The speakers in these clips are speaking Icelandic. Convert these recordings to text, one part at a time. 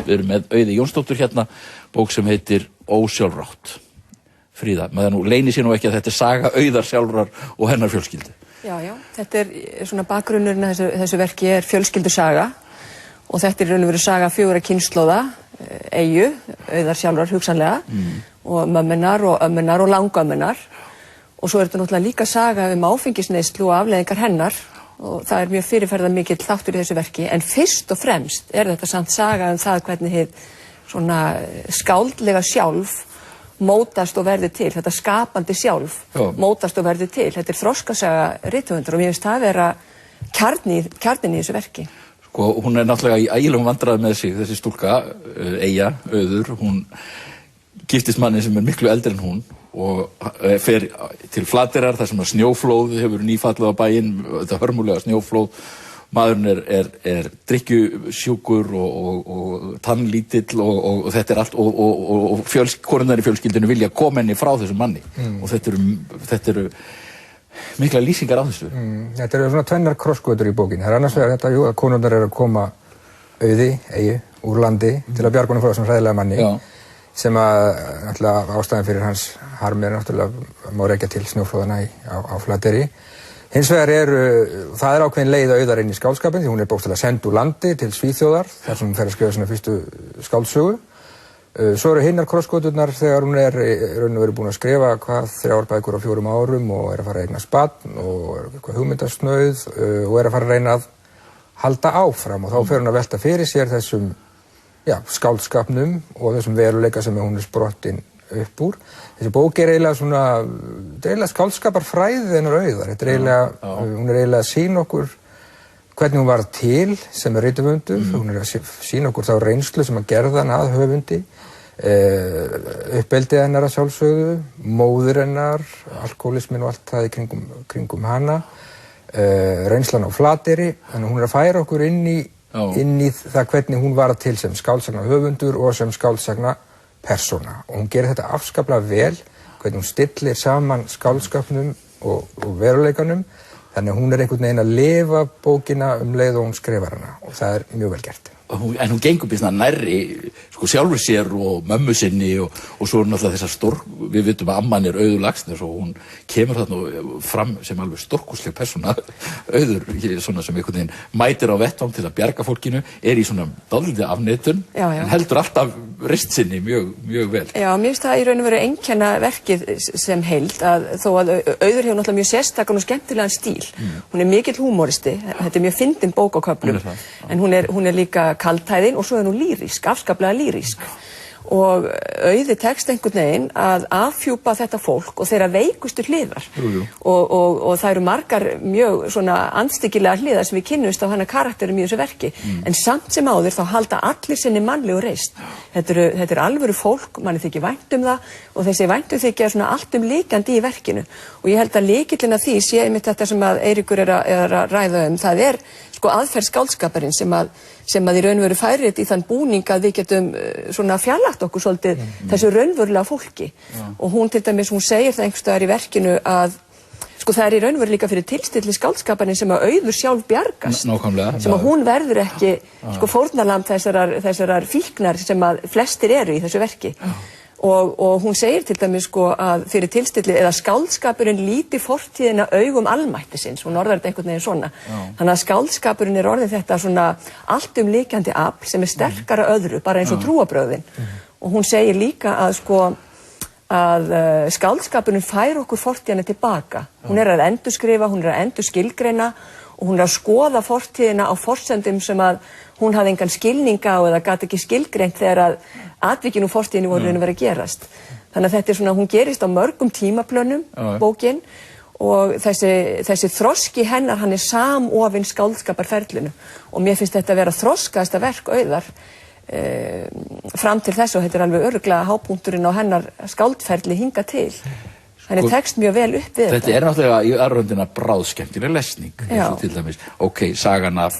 Við erum með Auði Jónsdóttur hérna, bók sem heitir Ósjálfrátt. Fríða, maður nú leynir sér nú ekki að þetta er saga Auðar sjálfrar og hennar fjölskyldu. Já, þetta svona bakgrunnurinn að þessu verki er fjölskyldusaga og þetta er raun og veru saga 4 kynslóða, Eyju, Auðar sjálfrar hugsanlega, og mömmunar og ömmunar og langömmunar. Og svo er þetta náttúrulega líka saga áfengisneyslu og afleiðingar hennar og það er mjög fyrirferðarmikill þáttur í þessu verki, en fyrst og fremst er þetta samt saga það hvernig hið svona skáldlega sjálf mótast og verður til, þetta skapandi sjálf mótast og verður til. Þetta er þroskasaga rithöfundar og mér finnst það vera kjarninn í þessu verki. Sko, hún er náttúrulega í ægilegum vandræðum með sig, þessi stúlka, Eyja, Auður, hún giftist manni sem er miklu eldri en hún og fer til Flateyrar þar sem að snjóflóð hefur nýfallið á bæinn, þetta hörmulega snjóflóð. Maðurinn er drykkjusjúkur og tannlítill og þetta er allt og konurnar í fjölskyldinu vilja koma henni frá þessum manni og þetta eru mikla lýsingar á þessu. Þetta eru svona tvennar krossgötur í bókinni. Það er annars vegar þetta að konurnar eru að koma Auði, Eyju, úr landi til að bjarga honum frá þessum hræðilega manni sem að náttúrulega ástæðan fyrir hans harmi er náttúrulega má rekja til snjóflóðana á Flateyri. Hins vegar það er ákveðin leið Auðar inn í skáldskapinn því hún er bókstaflega send úr landi til Svíþjóðar þar sem hún fer að skrifa sína fyrstu skáldsögu. Svo eru hinnar krossgöturnar þegar hún er raun og veru búin að skrifa 3 bækur á 4 árum og er að fara að eignast barn og er eitthvað hugmyndasnauð og er að fara að reyna að halda áfram og þá fer hún að velta fyrir sér þessum skáldskapnum og þessum veruleika sem hún er sprottin upp úr. Þessi bók er eiginlega skáldskaparfræði hennar Auðar. Hún er eiginlega að sýna okkur hvernig hún var til sem er rithöfundur, hún er að sýna okkur þá reynslu sem að gerða hann að höfundi, uppeldið hennar að sjálfsögðu, móðir hennar, alkoholismin og allt það í kringum hana, reynslan á Flateyri, þannig hún er að færa okkur inn í það hvernig hún var til sem skáldsagna höfundur og sem skáldsagna persóna og hún gerir þetta afskaplega vel hvernig hún stillir saman skáldskapnum og veruleikanum þannig að hún er einhvern veginn að lifa bókina leið og hún skrifar hana og það er mjög vel gert. En hún gengur býsna nærri sjálfur sér og mömmu sinni og svo náttúrulega þessar við vitum að amman er Auður Laxness og hún kemur þarna fram sem alveg stórkostleg persóna. Auður svona sem einhvern veginn mætir á vettvang til að bjarga fólkinu, er í svona dálítið afneitun en heldur alltaf reisn sinni mjög vel. Já, mér finnst það í raun og veru einkenna verkið sem heild að þó að Auður hefur náttúrulega mjög sérstakan og skemmtilegan stíl. Hún er mikill húmoristi, þetta er mjög fyndin bók á köflum en hún er líka kaldhæðin og svo er hún lýrísk, afskaplega lýrísk og Auði tekst einhvern veginn að afhjúpa þetta fólk og þeirra veikustu hliðar og það eru margar mjög svona andstyggilega hliðar sem við kynnumst á hennar karakterum í þessu verki en samt sem áður þá halda allir sinni mannlegu reisn. Þetta er alvöru fólk, manni þykir vænt það og þessi væntu þykja svona alltumlykjandi í verkinu og ég held að lykillinn að því sé einmitt þetta sem að Eiríkur er að ræða það er aðferð skáldskaparins sem að í raun og veru færir í þann búning að við getum svona fjarlægt okkur svolítið þessu raunverulega fólki og hún til dæmis, hún segir það einhvers staðar í verkinu að það er í raun og veru líka fyrir tilstilli skáldskaparins sem að Auður sjálf bjargast sem að hún verður ekki fórnarlamb þessarar fíknar sem að flestir eru í þessu verki og hún segir til dæmis að fyrir tilstilli eða skáldskapurinn líti fortíðina augum almættisins, hún orðar þetta einhvern veginn svona þannig að skáldskapurinn er orðið þetta svona alltumlykjandi afl sem er sterkara öðru, bara eins og trúarbrögðin og hún segir líka að skáldskapurinn fær okkur fortíðina tilbaka hún er að endurskrifa, hún er að endurskilgreina og hún er að skoða fortíðina á forsendum sem að hún hafði engan skilninga á eða gat ekki skilgreint þegar að atvikinu og fortíðinu voru að vera að gerast. Þannig að þetta er svona, hún gerist á mörgum tímaplönum, bókin, og þessi þroski hennar, hann er samofinn skáldskaparferlinu og mér finnst þetta að vera þroskaðasta verk Auðar fram til þess og þetta er alveg örugglega hápunkturinn á hennar skáldferli hinga til. Þannig tekst mjög vel upp við þetta. Þetta er náttúrulega í aðröndina bráðskemmtileg lesning, eins og til dæmis, sagan af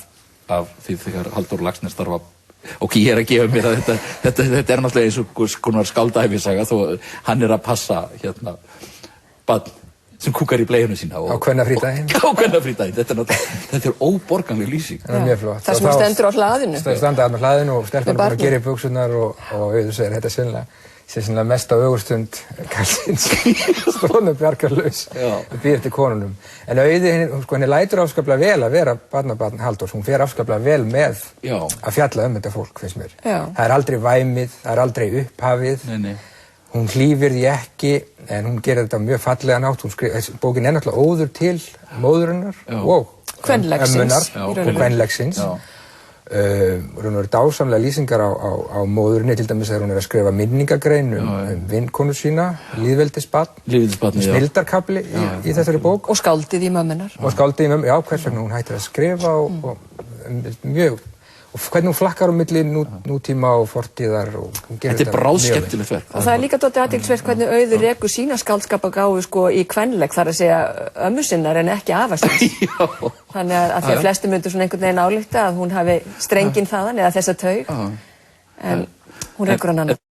því þegar Halldór Laxness starfa, ég er að gefa mér að þetta er náttúrulega eins og konar skáldæfisaga þó hann er að passa barn sem kúkar í bleiuna sína á kvennafrídaginn. Á kvennafrídaginn, þetta er óborganleg lýsing. Það er mjög flott. Það sem hún stendur á hlaðinu. Standa þarna á hlaðinu og stelpan er búin að gera í buxurnar og Auður segir þetta sennilega mest á ögurstund karlsins, stóðnu bjargarlaus og býr eftir konunum. En Auður, henni lætur afskaplega vel að vera barnabarn Halldórs, hún fer afskaplega vel með að fjalla þetta fólk, finnst mér. Það er aldrei væmið, það er aldrei upphafið. Hún hlífir því ekki, en hún gerir þetta mjög fallega nátt. Bókin er náttúrulega óður til móðurinnar og ömmunnar og kvenlegsins. Hún er dásamlega lýsingar á móðurinni, til dæmis þegar hún er að skrifa minningagrein vinkonu sína, lýðveldisbarn, snilldarkafli í þessari bók. Og skáldið í mömmunar. Og skáldið í mömmunar, já, hvers vegna hún hættir að skrifa og mjög. Og hvernig hún flakkar á milli nútíma og fortíðar og hún gerir þetta bráðskemmtilegt verk. Og það er líka dálítið athyglisvert hvernig Auður rekur sína skáldskapargáfu sko í kvenleg, þar að segja ömmu sinnar en ekki afa síns. Þannig að því að flestir myndu svona einhvern veginn álykta að hún hafi strenginn þaðan eða þessa taug, en hún rekur hann annað.